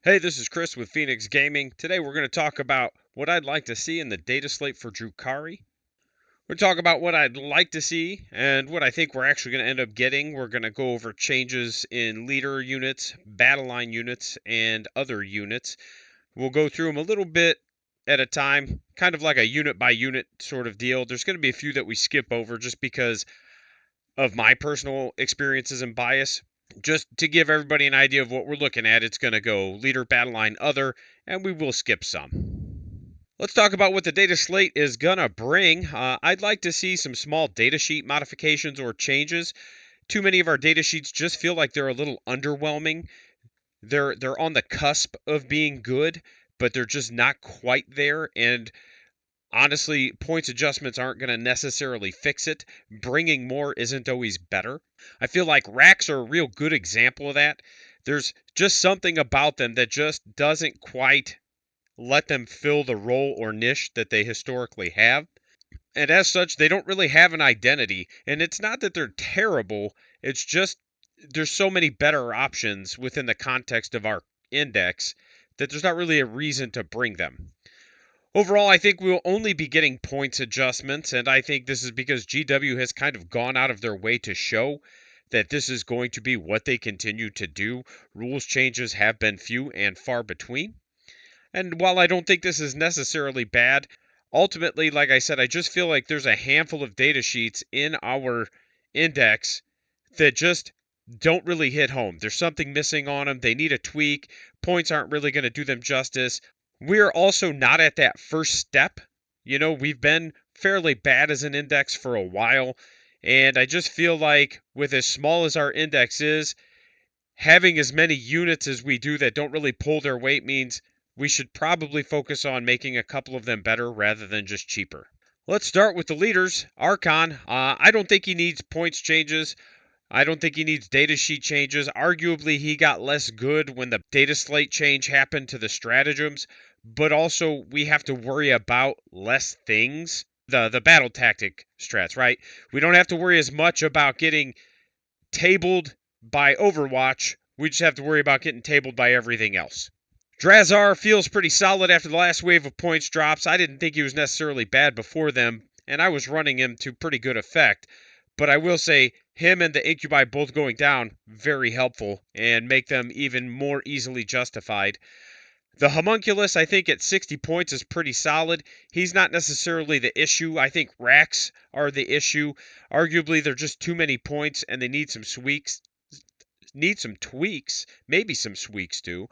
Hey, this is Chris with Phoenix Gaming. Today we're going to talk about what I'd like to see in the data slate for Drukhari. We're going to talk about what I'd like to see and what I think we're actually going to end up getting. We're going to go over changes in leader units, battle line units, and other units. We'll go through them a little bit at a time, kind of like a unit by unit sort of deal. There's going to be a few that we skip over just because of my personal experiences and bias. Just to give everybody an idea of what we're looking at, it's going to go leader, battle line, other, and we will skip some. Let's talk about what the data slate is going to bring. I'd like to see some small data sheet modifications or changes. Too many of our data sheets just feel like they're a little underwhelming. They're on the cusp of being good, but they're just not quite there. And honestly, points adjustments aren't going to necessarily fix it. Bringing more isn't always better. I feel like racks are a real good example of that. There's just something about them that just doesn't quite let them fill the role or niche that they historically have. And as such, they don't really have an identity. And it's not that they're terrible, it's just there's so many better options within the context of our index that there's not really a reason to bring them. Overall, I think we'll only be getting points adjustments, and I think this is because GW has kind of gone out of their way to show that this is going to be what they continue to do. Rules changes have been few and far between. And while I don't think this is necessarily bad, ultimately, like I said, I just feel like there's a handful of data sheets in our index that just don't really hit home. There's something missing on them. They need a tweak. Points aren't really going to do them justice. We're also not at that first step. We've been fairly bad as an index for a while. And I just feel like with as small as our index is, having as many units as we do that don't really pull their weight means we should probably focus on making a couple of them better rather than just cheaper. Let's start with the leaders. Archon, I don't think he needs points changes. I don't think he needs data sheet changes. Arguably, he got less good when the data slate change happened to the stratagems, but also we have to worry about less things. The battle tactic strats, right? We don't have to worry as much about getting tabled by Overwatch. We just have to worry about getting tabled by everything else. Drazar feels pretty solid after the last wave of points drops. I didn't think he was necessarily bad before them, and I was running him to pretty good effect. But I will say, him and the Incubi both going down, very helpful, and make them even more easily justified. The Homunculus, I think, at 60 points is pretty solid. He's not necessarily the issue. I think racks are the issue. Arguably, they're just too many points, and they need some tweaks. Maybe some tweaks too.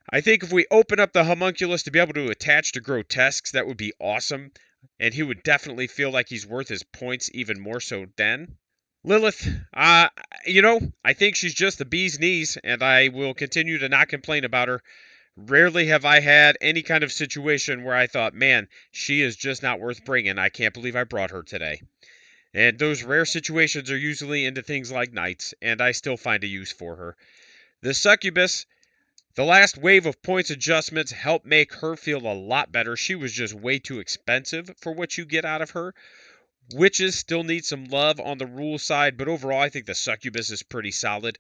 I think if we open up the Homunculus to be able to attach to Grotesques, that would be awesome. And he would definitely feel like he's worth his points even more so then. Lilith, I think she's just the bee's knees, and I will continue to not complain about her. Rarely have I had any kind of situation where I thought, man, she is just not worth bringing. I can't believe I brought her today. And those rare situations are usually into things like knights, and I still find a use for her. The Succubus, the last wave of points adjustments helped make her feel a lot better. She was just way too expensive for what you get out of her. Witches still need some love on the rule side, but overall I think the Succubus is pretty solid.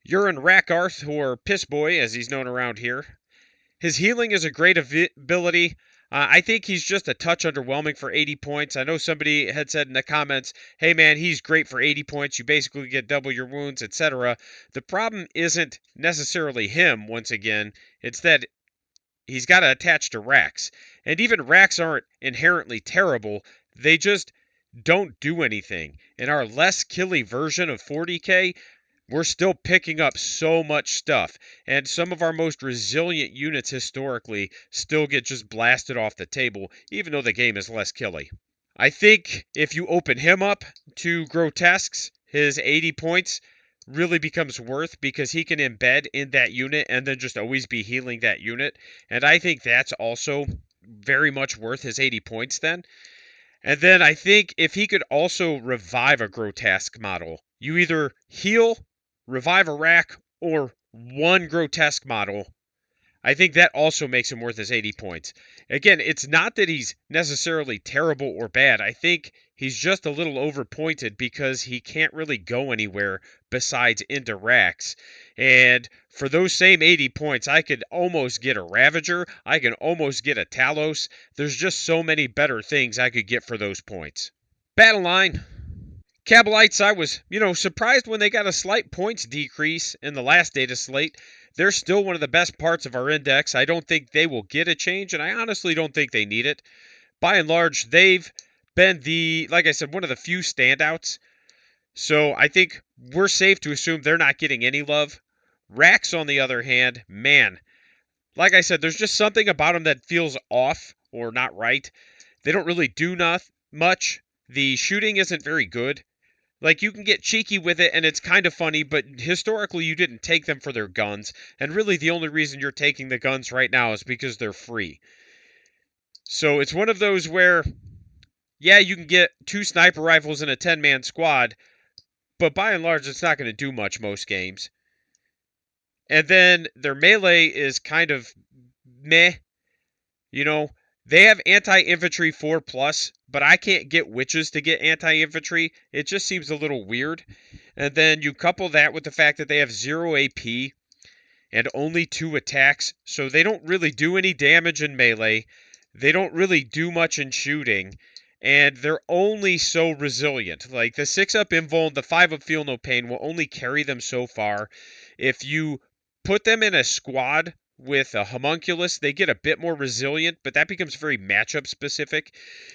Urin Rakarth, or Pissboy as he's known around here. His healing is a great ability. I think he's just a touch underwhelming for 80 points. I know somebody had said in the comments, hey man, he's great for 80 points. You basically get double your wounds, etc. The problem isn't necessarily him, once again. It's that he's got to attach to racks. And even racks aren't inherently terrible. They just don't do anything. In our less killy version of 40k, we're still picking up so much stuff, and some of our most resilient units historically still get just blasted off the table, even though the game is less killy. I think if you open him up to Grotesques, his 80 points really becomes worth because he can embed in that unit and then just always be healing that unit, and I think that's also very much worth his 80 points then. And then I think if he could also revive a Grotesque model, you either heal, revive a rack, or one Grotesque model. I think that also makes him worth his 80 points. Again, it's not that he's necessarily terrible or bad. I think he's just a little overpointed because he can't really go anywhere besides into racks. And for those same 80 points, I could almost get a Ravager. I can almost get a Talos. There's just so many better things I could get for those points. Battle line. Cabalites, I was, surprised when they got a slight points decrease in the last data slate. They're still one of the best parts of our index. I don't think they will get a change, and I honestly don't think they need it. By and large, they've been like I said, one of the few standouts. So I think we're safe to assume they're not getting any love. Racks, on the other hand, man, like I said, there's just something about them that feels off or not right. They don't really do much. The shooting isn't very good. Like, you can get cheeky with it, and it's kind of funny, but historically you didn't take them for their guns, and really the only reason you're taking the guns right now is because they're free. So it's one of those where, yeah, you can get 2 sniper rifles in a 10-man squad, but by and large it's not going to do much most games. And then their melee is kind of meh. They have anti-infantry 4+, but I can't get witches to get anti-infantry. It just seems a little weird. And then you couple that with the fact that they have 0 AP and only 2 attacks, so they don't really do any damage in melee. They don't really do much in shooting, and they're only so resilient. Like, the 6-up invuln, the 5-up feel no pain will only carry them so far. If you put them in a squad with a homunculus, they get a bit more resilient, but that becomes very matchup specific.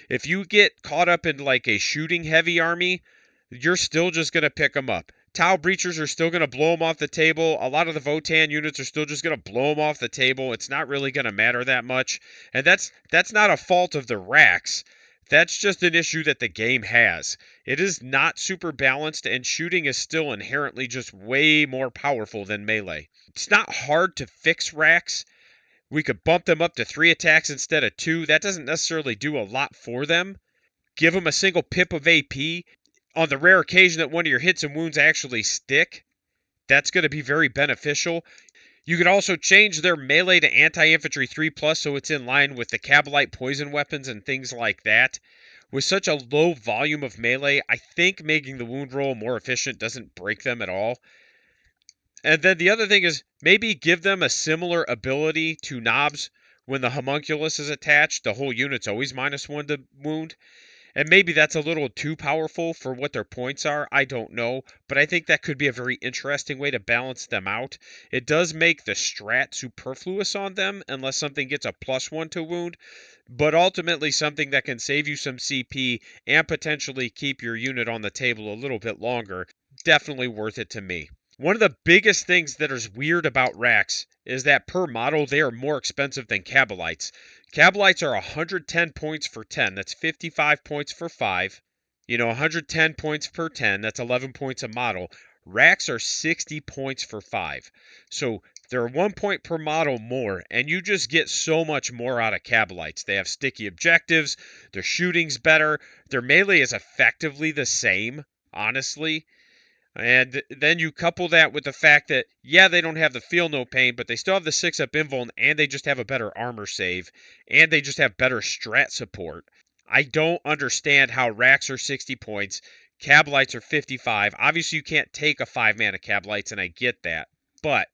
If you get caught up in like a shooting heavy army, you're still just going to pick them up. Tau breachers are still going to blow them off the table. A lot of the Votan units are still just going to blow them off the table. It's not really going to matter that much. And that's not a fault of the racks. That's just an issue that the game has. It is not super balanced, and shooting is still inherently just way more powerful than melee. It's not hard to fix racks. We could bump them up to 3 attacks instead of 2. That doesn't necessarily do a lot for them. Give them a single pip of AP. On the rare occasion that one of your hits and wounds actually stick, that's going to be very beneficial. You could also change their melee to anti-infantry 3+, so it's in line with the Cabalite poison weapons and things like that. With such a low volume of melee, I think making the wound roll more efficient doesn't break them at all. And then the other thing is maybe give them a similar ability to knobs. When the homunculus is attached, the whole unit's always -1 to wound. And maybe that's a little too powerful for what their points are. I don't know. But I think that could be a very interesting way to balance them out. It does make the strat superfluous on them unless something gets a +1 to wound. But ultimately something that can save you some CP and potentially keep your unit on the table a little bit longer. Definitely worth it to me. One of the biggest things that is weird about racks is that per model they are more expensive than Cabalites. Cabalites are 110 points for 10. That's 55 points for 5. 110 points per 10. That's 11 points a model. Racks are 60 points for 5. So they're 1 point per model more, and you just get so much more out of Cabalites. They have sticky objectives. Their shooting's better. Their melee is effectively the same, honestly. And then you couple that with the fact that, yeah, they don't have the feel no pain, but they still have the 6-up invuln, and they just have a better armor save, and they just have better strat support. I don't understand how racks are 60 points, Cabalites are 55. Obviously, you can't take a 5-mana Cabalites, and I get that, but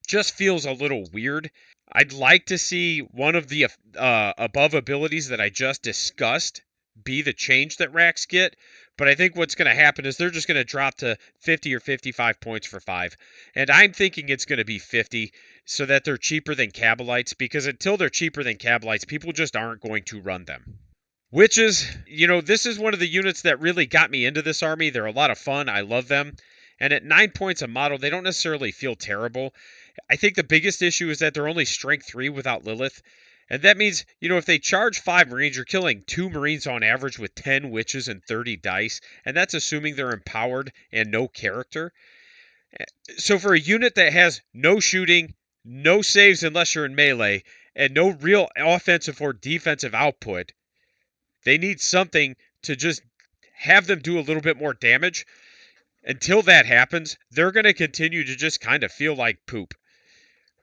just feels a little weird. I'd like to see one of the above abilities that I just discussed be the change that racks get, but I think what's going to happen is they're just going to drop to 50 or 55 points for 5. And I'm thinking it's going to be 50 so that they're cheaper than Cabalites, because until they're cheaper than Cabalites, people just aren't going to run them. Witches, this is one of the units that really got me into this army. They're a lot of fun. I love them. And at 9 points a model, they don't necessarily feel terrible. I think the biggest issue is that they're only strength 3 without Lilith. And that means, if they charge 5 Marines, you're killing 2 Marines on average with 10 witches and 30 dice. And that's assuming they're empowered and no character. So for a unit that has no shooting, no saves unless you're in melee, and no real offensive or defensive output, they need something to just have them do a little bit more damage. Until that happens, they're going to continue to just kind of feel like poop.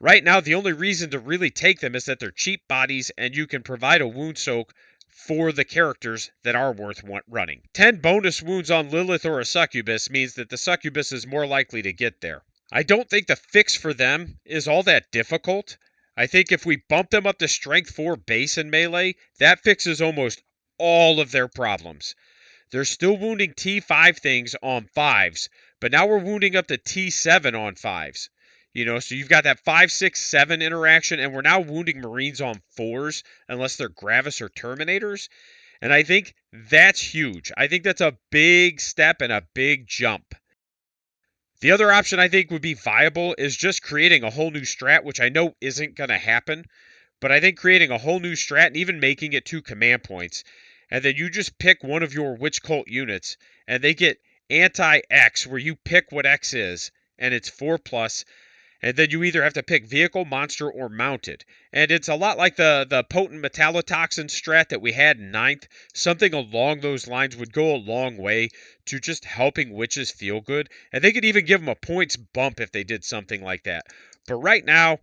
Right now, the only reason to really take them is that they're cheap bodies and you can provide a wound soak for the characters that are worth running. 10 bonus wounds on Lilith or a succubus means that the succubus is more likely to get there. I don't think the fix for them is all that difficult. I think if we bump them up to strength 4 base and melee, that fixes almost all of their problems. They're still wounding T5 things on 5s, but now we're wounding up to T7 on 5s. So you've got that 5, 6, 7 interaction, and we're now wounding Marines on 4s, unless they're Gravis or Terminators. And I think that's huge. I think that's a big step and a big jump. The other option I think would be viable is just creating a whole new strat, which I know isn't going to happen. But I think creating a whole new strat and even making it 2 command points, and then you just pick one of your Witch Cult units, and they get anti-X, where you pick what X is, and it's 4+, and then you either have to pick vehicle, monster, or mounted. And it's a lot like the potent metallotoxin strat that we had in 9th. Something along those lines would go a long way to just helping witches feel good. And they could even give them a points bump if they did something like that. But right now,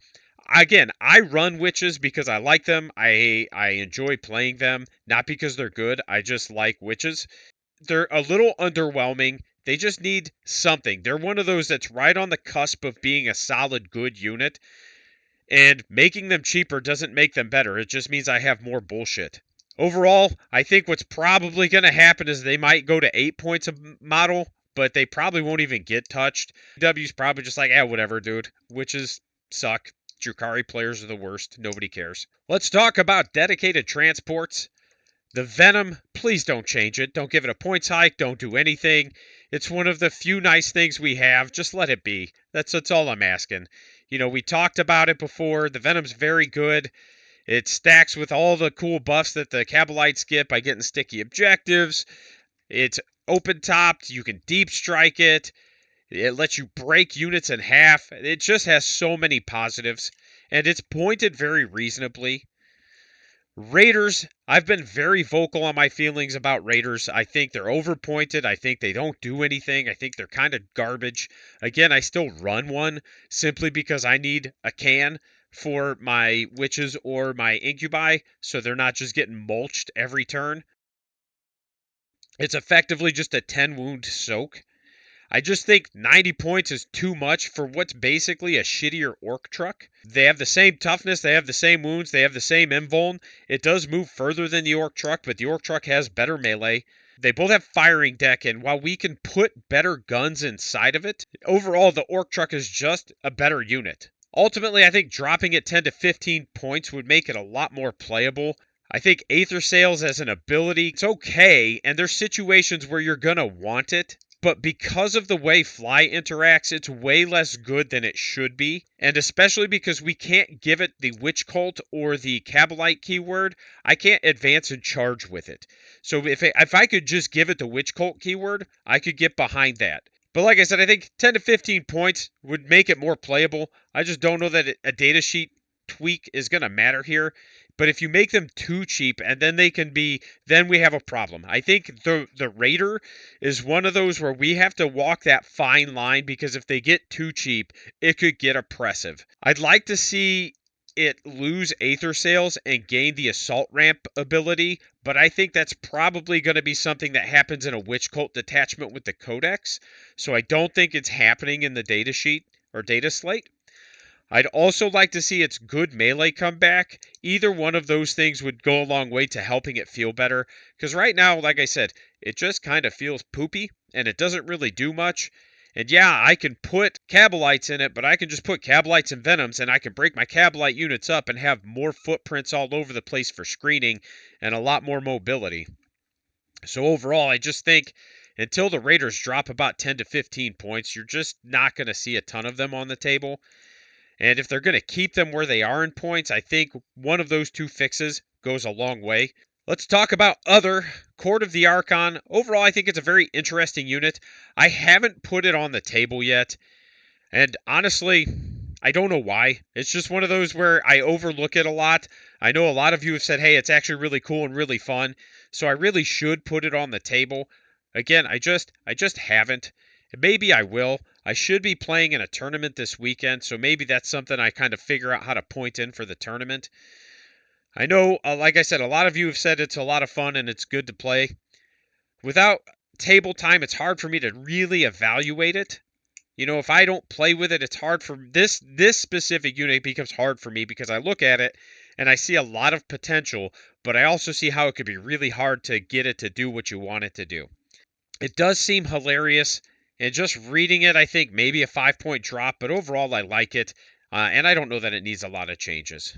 again, I run witches because I like them. I enjoy playing them, not because they're good. I just like witches. They're a little underwhelming. They just need something. They're one of those that's right on the cusp of being a solid, good unit. And making them cheaper doesn't make them better. It just means I have more bullshit. Overall, I think what's probably going to happen is they might go to 8 points a model, but they probably won't even get touched. W's probably just like, whatever, dude. Witches suck. Drukhari players are the worst. Nobody cares. Let's talk about dedicated transports. The Venom, please don't change it. Don't give it a points hike. Don't do anything. It's one of the few nice things we have. Just let it be. That's all I'm asking. We talked about it before. The Venom's very good. It stacks with all the cool buffs that the Kabalites get by getting sticky objectives. It's open-topped. You can deep strike it. It lets you break units in half. It just has so many positives. And it's pointed very reasonably. Raiders, I've been very vocal on my feelings about Raiders. I think they're overpointed. I think they don't do anything. I think they're kind of garbage. Again, I still run one simply because I need a can for my witches or my incubi, so they're not just getting mulched every turn. It's effectively just a 10 wound soak. I just think 90 points is too much for what's basically a shittier orc truck. They have the same toughness, they have the same wounds, they have the same invuln. It does move further than the orc truck, but the orc truck has better melee. They both have firing deck, and while we can put better guns inside of it, overall the orc truck is just a better unit. Ultimately, I think dropping it 10 to 15 points would make it a lot more playable. I think Aether Sails as an ability, it's okay, and there's situations where you're going to want it. But because of the way Fly interacts, it's way less good than it should be. And especially because we can't give it the Witch Cult or the Kabalite keyword, I can't advance and charge with it. So if I could just give it the Witch Cult keyword, I could get behind that. But like I said, I think 10 to 15 points would make it more playable. I just don't know that a datasheet tweak is going to matter here. But if you make them too cheap and then then we have a problem. I think the Raider is one of those where we have to walk that fine line, because if they get too cheap, it could get oppressive. I'd like to see it lose Aether Sails and gain the Assault Ramp ability, but I think that's probably going to be something that happens in a Witch Cult detachment with the Codex, so I don't think it's happening in the datasheet or data slate. I'd also like to see its good melee come back. Either one of those things would go a long way to helping it feel better, because right now, like I said, it just kind of feels poopy, and it doesn't really do much. And yeah, I can put Kabalites in it, but I can just put Kabalites and Venoms, and I can break my Kabalite units up and have more footprints all over the place for screening, and a lot more mobility. So overall, I just think until the Raiders drop about 10 to 15 points, you're just not going to see a ton of them on the table. And if they're going to keep them where they are in points, I think one of those two fixes goes a long way. Let's talk about other Court of the Archon. Overall, I think it's a very interesting unit. I haven't put it on the table yet. And honestly, I don't know why. It's just one of those where I overlook it a lot. I know a lot of you have said, hey, it's actually really cool and really fun. So I really should put it on the table. Again, I just haven't. Maybe I will. I should be playing in a tournament this weekend, so maybe that's something I kind of figure out how to point in for the tournament. I know, like I said, a lot of you have said it's a lot of fun and it's good to play. Without table time, it's hard for me to really evaluate it. If I don't play with it, it's hard for this specific unit becomes hard for me because I look at it and I see a lot of potential, but I also see how it could be really hard to get it to do what you want it to do. It does seem hilarious, and just reading it, I think maybe a 5-point drop, but overall I like it, and I don't know that it needs a lot of changes.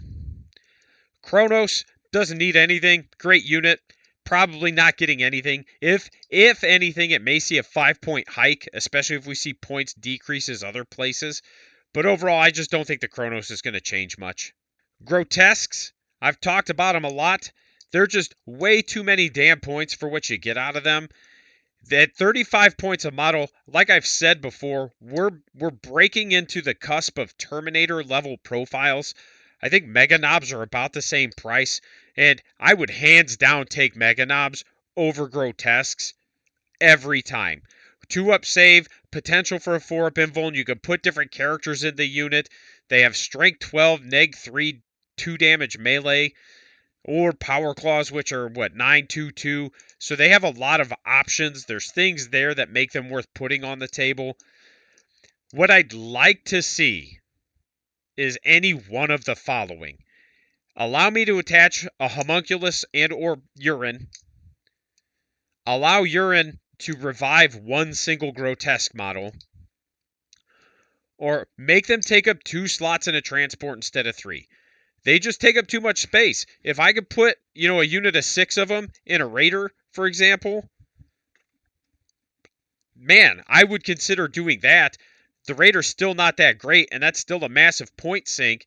Kronos doesn't need anything. Great unit. Probably not getting anything. If anything, it may see a 5-point hike, especially if we see points decreases other places. But overall, I just don't think the Kronos is going to change much. Grotesques, I've talked about them a lot. They're just way too many damn points for what you get out of them. At 35 points a model, like I've said before, we're breaking into the cusp of Terminator level profiles. I think Mega Knobs are about the same price, and I would hands down take Mega Knobs over Grotesques every time. 2-up save, potential for a 4-up invuln. You can put different characters in the unit. They have strength 12, neg 3, 2 damage melee, or power claws, which are 922. So they have a lot of options. There's things there that make them worth putting on the table. What I'd like to see is any one of the following. Allow me to attach a homunculus and or urine. Allow urine to revive one single grotesque model. Or make them take up 2 slots in a transport instead of 3. They just take up too much space. If I could put, a unit of 6 of them in a raider, for example, man, I would consider doing that. The raider's still not that great, and that's still a massive point sink.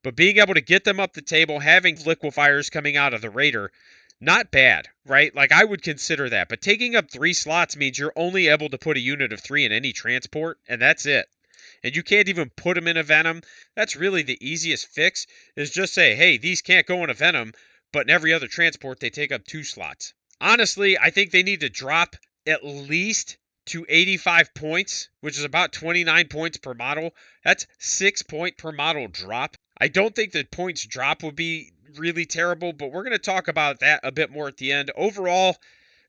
But being able to get them up the table, having liquefiers coming out of the raider, not bad, right? Like, I would consider that. But taking up 3 slots means you're only able to put a unit of 3 in any transport, and that's it. And you can't even put them in a Venom. That's really the easiest fix, is just say, hey, these can't go in a Venom, but in every other transport, they take up 2 slots. Honestly, I think they need to drop at least to 85 points, which is about 29 points per model. That's 6 point per model drop. I don't think the points drop would be really terrible, but we're going to talk about that a bit more at the end. Overall,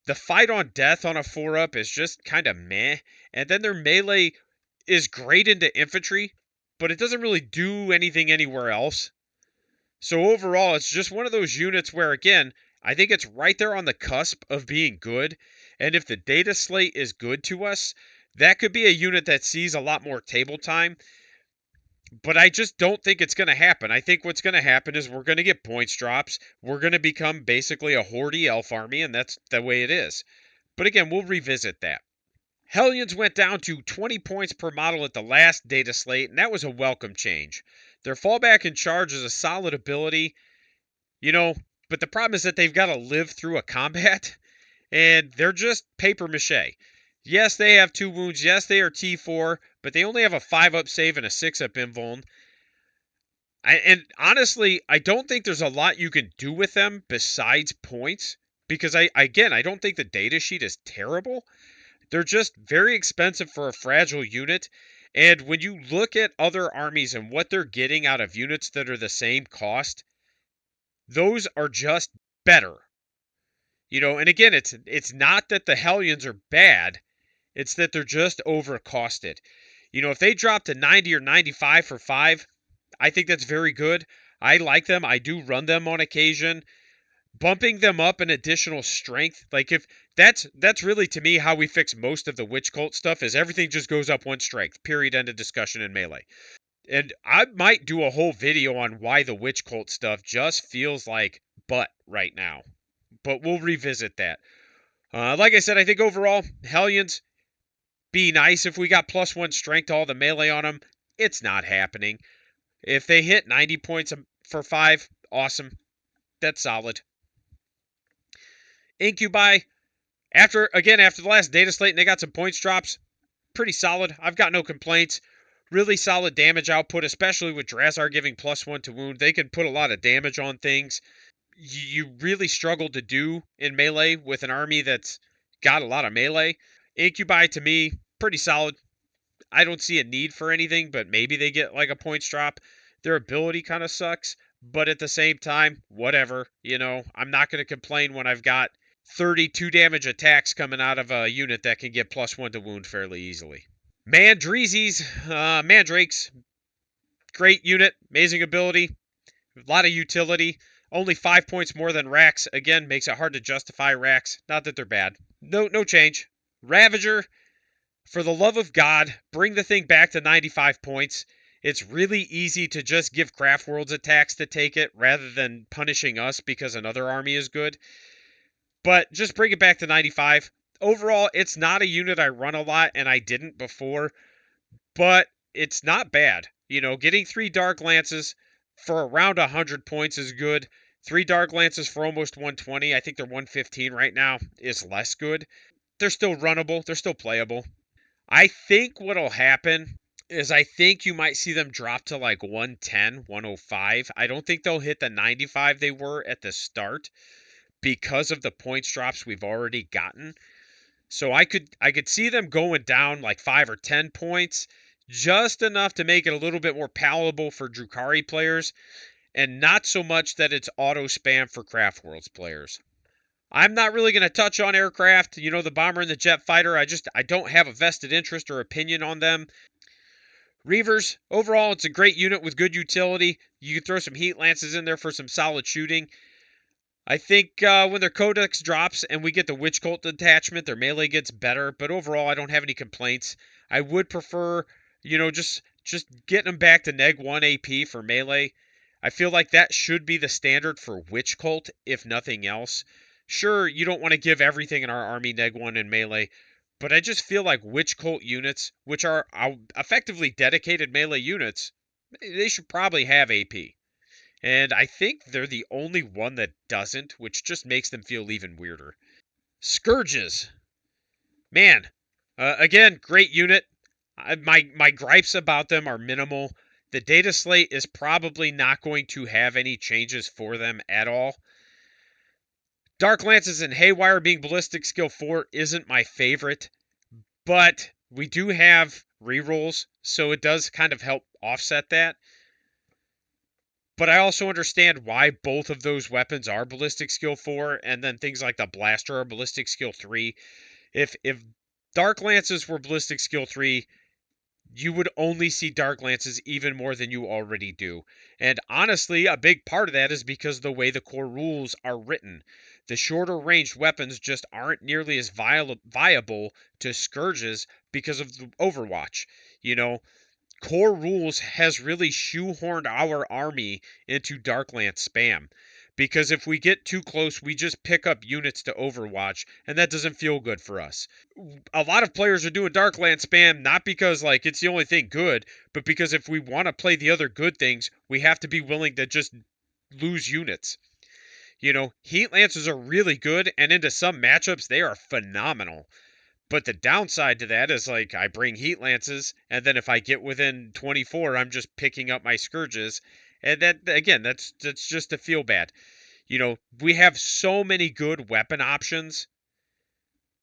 the fight on death on a 4-up is just kind of meh. And then their melee is great into infantry, but it doesn't really do anything anywhere else. So overall, it's just one of those units where, again, I think it's right there on the cusp of being good. And if the data slate is good to us, that could be a unit that sees a lot more table time. But I just don't think it's going to happen. I think what's going to happen is we're going to get points drops. We're going to become basically a Horde elf army, and that's the way it is. But again, we'll revisit that. Hellions went down to 20 points per model at the last data slate, and that was a welcome change. Their fallback in charge is a solid ability, but the problem is that they've got to live through a combat, and they're just paper mache. Yes, they have 2 wounds. Yes, they are T4, but they only have a 5-up save and a 6-up invuln. And honestly, I don't think there's a lot you can do with them besides points, because I don't think the data sheet is terrible. They're just very expensive for a fragile unit. And when you look at other armies and what they're getting out of units that are the same cost, those are just better. And again, it's not that the Hellions are bad. It's that they're just overcosted. If they drop to 90 or 95 for 5, I think that's very good. I like them. I do run them on occasion. Bumping them up an additional strength, like if that's really to me how we fix most of the witch cult stuff, is everything just goes up 1 strength, period, end of discussion in melee. And I might do a whole video on why the witch cult stuff just feels like butt right now, but we'll revisit that. Like I said, I think overall Hellions, be nice if we got +1 strength to all the melee on them. It's not happening. If they hit 90 points for 5, awesome, that's solid. Incubi, after the last data slate and they got some points drops, pretty solid. I've got no complaints. Really solid damage output, especially with Drazar giving +1 to wound. They can put a lot of damage on things you really struggle to do in melee with an army that's got a lot of melee. Incubi, to me, pretty solid. I don't see a need for anything, but maybe they get like a points drop. Their ability kind of sucks, but at the same time, whatever. I'm not going to complain when I've got 32 damage attacks coming out of a unit that can get +1 to wound fairly easily. Mandrakes, great unit, amazing ability, a lot of utility. Only 5 points more than Rax. Again, makes it hard to justify Rax. Not that they're bad. No change. Ravager, for the love of God, bring the thing back to 95 points. It's really easy to just give Craft Worlds attacks to take it rather than punishing us because another army is good. But just bring it back to 95. Overall, it's not a unit I run a lot, and I didn't before, but it's not bad. Getting 3 Dark Lances for around 100 points is good. 3 Dark Lances for almost 120, I think they're 115 right now, is less good. They're still runnable. They're still playable. I think what'll happen is I think you might see them drop to like 110, 105. I don't think they'll hit the 95 they were at the start because of the points drops we've already gotten. So I could see them going down like 5 or 10 points, just enough to make it a little bit more palatable for Drukhari players, and not so much that it's auto spam for Craft Worlds players. I'm not really going to touch on aircraft, the bomber and the jet fighter. I don't have a vested interest or opinion on them. Reavers, overall, it's a great unit with good utility. You can throw some heat lances in there for some solid shooting. I think when their codex drops and we get the witch cult detachment, their melee gets better. But overall, I don't have any complaints. I would prefer, just getting them back to -1 AP for melee. I feel like that should be the standard for witch cult, if nothing else. Sure, you don't want to give everything in our army -1 in melee, but I just feel like witch cult units, which are effectively dedicated melee units, they should probably have AP. And I think they're the only one that doesn't, which just makes them feel even weirder. Scourges. Man, again, great unit. My gripes about them are minimal. The Dataslate is probably not going to have any changes for them at all. Dark Lances and Haywire being Ballistic Skill 4 isn't my favorite, but we do have rerolls, so it does kind of help offset that. But I also understand why both of those weapons are Ballistic Skill 4, and then things like the Blaster are Ballistic Skill 3. If Dark Lances were Ballistic Skill 3, you would only see Dark Lances even more than you already do. And honestly, a big part of that is because of the way the core rules are written. The shorter ranged weapons just aren't nearly as viable to Scourges because of the Overwatch. Core rules has really shoehorned our army into Darklands spam. Because if we get too close, we just pick up units to Overwatch, and that doesn't feel good for us. A lot of players are doing Darklands spam not because it's the only thing good, but because if we want to play the other good things, we have to be willing to just lose units. Heat Lances are really good, and into some matchups, they are phenomenal. But the downside to that is I bring heat lances, and then if I get within 24, I'm just picking up my scourges, and that again, that's just to feel bad. We have so many good weapon options,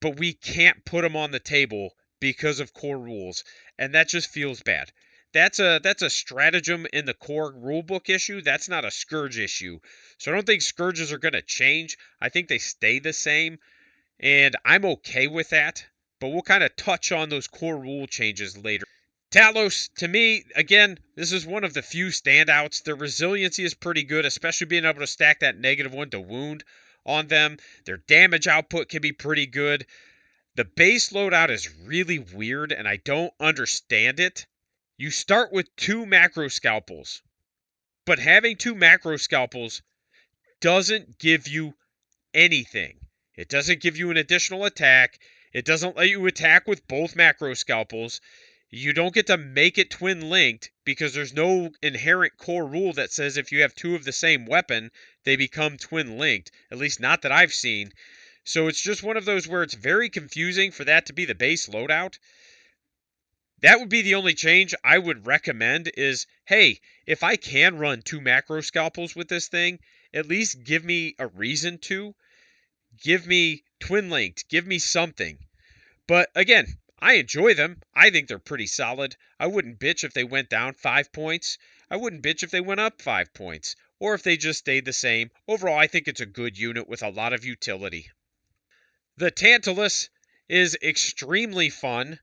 but we can't put them on the table because of core rules, and that just feels bad. That's a stratagem in the core rulebook issue. That's not a scourge issue. So I don't think scourges are going to change. I think they stay the same, and I'm okay with that. But we'll kind of touch on those core rule changes later. Talos, to me, again, this is one of the few standouts. Their resiliency is pretty good, especially being able to stack that -1 to wound on them. Their damage output can be pretty good. The base loadout is really weird, and I don't understand it. You start with 2 macro scalpels, but having 2 macro scalpels doesn't give you anything. It doesn't give you an additional attack. It doesn't let you attack with both macro scalpels. You don't get to make it twin linked because there's no inherent core rule that says if you have 2 of the same weapon, they become twin linked. At least not that I've seen. So it's just one of those where it's very confusing for that to be the base loadout. That would be the only change I would recommend is, hey, if I can run 2 macro scalpels with this thing, at least give me a reason to. Give me twin linked. Give me something. But again, I enjoy them. I think they're pretty solid. I wouldn't bitch if they went down 5 points. I wouldn't bitch if they went up 5 points, or if they just stayed the same. Overall, I think it's a good unit with a lot of utility. The Tantalus is extremely fun.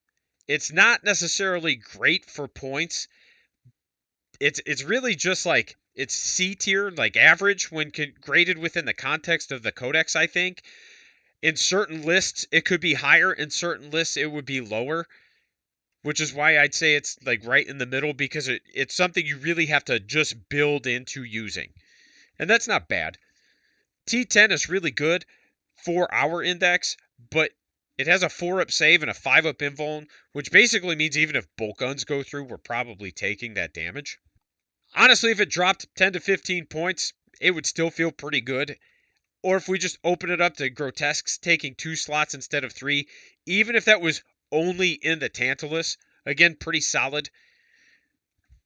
It's not necessarily great for points. It's really just like it's C tier, like average when graded within the context of the codex, I think. In certain lists, it could be higher. In certain lists, it would be lower, which is why I'd say it's like right in the middle because it's something you really have to just build into using. And that's not bad. T10 is really good for our index, but it has a 4-up save and a 5-up invuln, which basically means even if bolt guns go through, we're probably taking that damage. Honestly, if it dropped 10 to 15 points, it would still feel pretty good. Or if we just open it up to Grotesques taking 2 slots instead of 3, even if that was only in the Tantalus, again, pretty solid.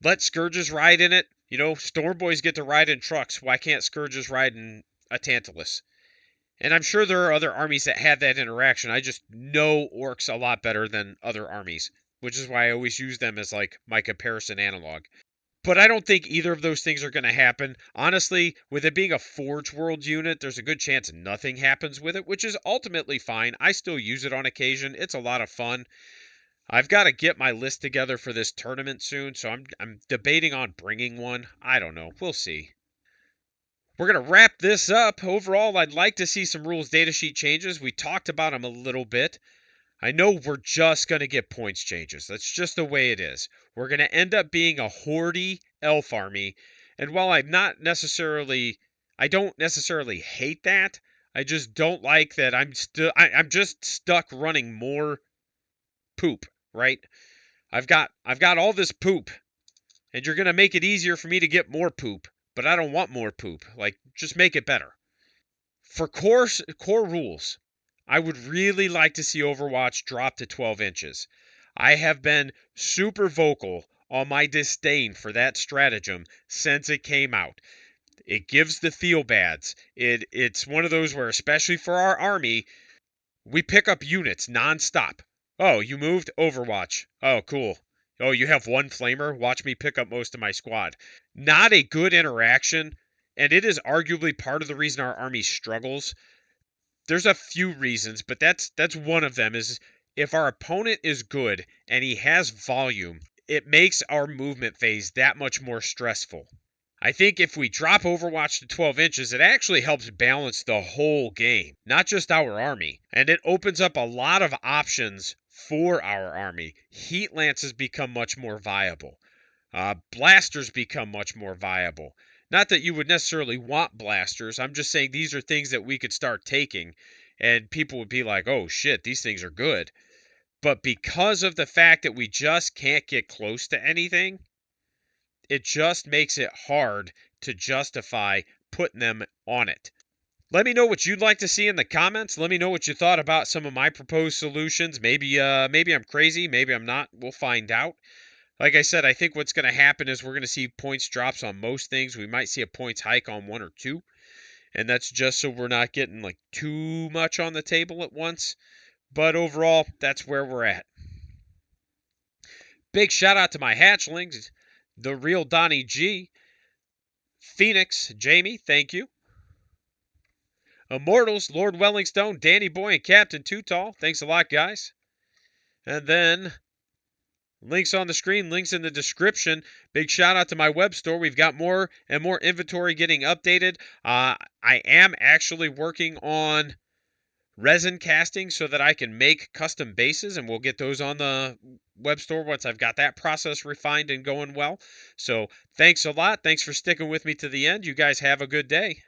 Let Scourges ride in it. You know, Storm Boys get to ride in trucks. Why can't Scourges ride in a Tantalus? And I'm sure there are other armies that have that interaction. I just know Orcs a lot better than other armies, which is why I always use them as like my comparison analog. But I don't think either of those things are going to happen. Honestly, with it being a Forge World unit, there's a good chance nothing happens with it, which is ultimately fine. I still use it on occasion. It's a lot of fun. I've got to get my list together for this tournament soon, so I'm debating on bringing one. I don't know. We'll see. We're going to wrap this up. Overall, I'd like to see some rules datasheet changes. We talked about them a little bit. I know we're just going to get points changes. That's just the way it is. We're going to end up being a hordy elf army. And while I don't necessarily hate that, I just don't like that I'm just stuck running more poop, right? I've got all this poop, and you're going to make it easier for me to get more poop, but I don't want more poop. Like, just make it better. For core rules, I would really like to see Overwatch drop to 12 inches. I have been super vocal on my disdain for that stratagem since it came out. It gives the feel bads. It's one of those where, especially for our army, we pick up units nonstop. Oh, you moved? Overwatch. Oh, cool. Oh, you have one flamer? Watch me pick up most of my squad. Not a good interaction, and it is arguably part of the reason our army struggles. There's a few reasons, but that's one of them is if our opponent is good and he has volume, it makes our movement phase that much more stressful. I think if we drop Overwatch to 12 inches, it actually helps balance the whole game, not just our army. And it opens up a lot of options for our army. Heat lances become much more viable. Blasters become much more viable. Not that you would necessarily want blasters. I'm just saying these are things that we could start taking, and people would be like, oh shit, these things are good. But because of the fact that we just can't get close to anything, it just makes it hard to justify putting them on it. Let me know what you'd like to see in the comments. Let me know what you thought about some of my proposed solutions. Maybe I'm crazy, maybe I'm not. We'll find out. Like I said, I think what's going to happen is we're going to see points drops on most things. We might see a points hike on one or two. And that's just so we're not getting like too much on the table at once. But overall, that's where we're at. Big shout out to my hatchlings, the real Donnie G, Phoenix, Jamie, thank you. Immortals, Lord Wellingstone, Danny Boy, and Captain Too Tall. Thanks a lot, guys. And then links on the screen, links in the description. Big shout out to my web store. We've got more and more inventory getting updated. I am actually working on resin casting so that I can make custom bases, and we'll get those on the web store once I've got that process refined and going well. So thanks a lot. Thanks for sticking with me to the end. You guys have a good day.